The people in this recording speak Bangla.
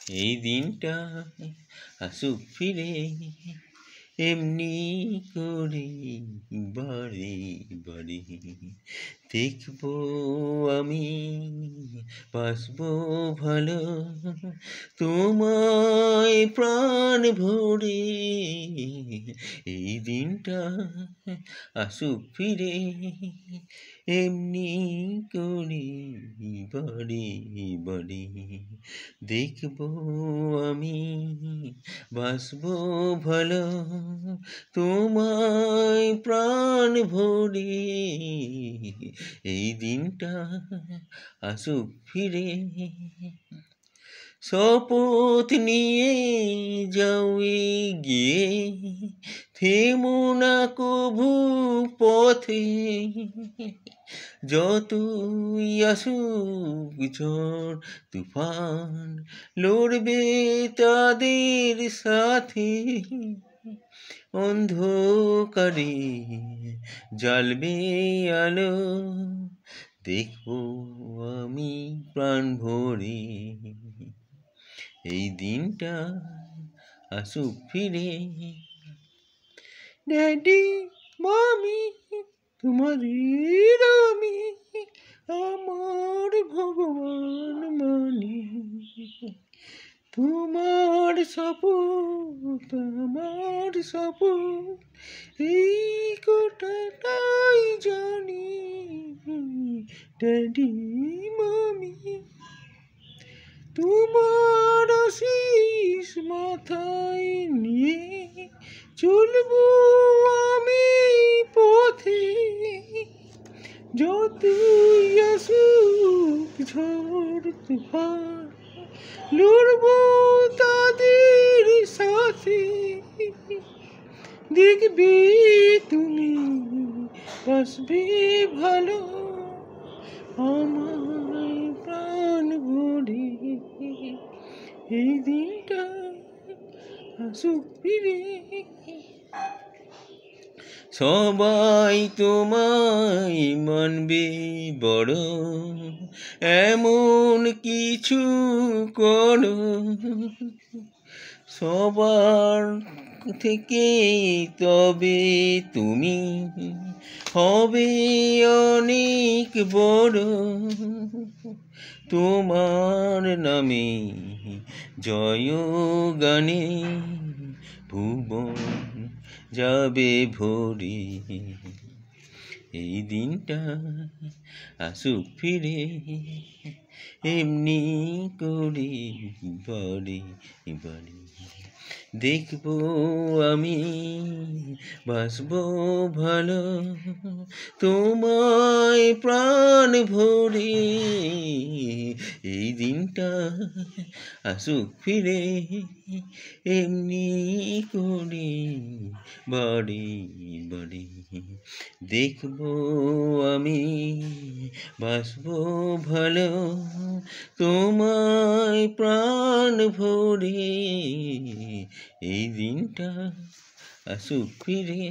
এই দিনটা আসুক ফিরে এমনি করে বারে বারে দেখবো আমি বাসবো ভালো তোমায় প্রাণ ভরে এই দিনটা আসুক ফিরে এমনি করে বারে বারে দেখবো আমি বাসবো ভালো তোমায় প্রাণ ভরে এই দিনটা আসুক ফিরে শপথ নিয়ে যাও এগিয়ে থেমো না কভু পথে যতই আসুক ঝড় তুফান লড়বে তাদের সাথে অন্ধকারে জ্বালবে আলো দেখবো আমি প্রাণ ভরে এই দিনটা আসুক ফিরে ড্যাডি মামি তোমাদের আমি আমার ভগবান মানে তোমার শপথ আমার শপথ এই কথাটাই জানি ড্যাডি মামি তোমার আশিস মাথায় নিয়ে চলবো আমি পথে যতই আসুক ঝড় তুফান লড়বো তাদের সাথে দেখবে তুমি বাসবে ভালো আমার প্রাণ ভরে এই দিনটা আসুক ফিরে সবাই তোমায় মানবে বড় এমন কিছু করো সবার থেকে তবে তুমি হবে অনেক বড় তোমার নামে জয় গানে ভুবন যাবে ভরে এই দিনটা আসুক ফিরে এমনি করে বারে বারে দেখবো আমি বাসবো ভালো তোমায় প্রাণ ভরে এই দিনটা আসুক ফিরে এমনি করে বারে বারে দেখবো আমি বাসবো ভালো তোমায় প্রাণ ভরে এই দিনটা আসুক ফিরে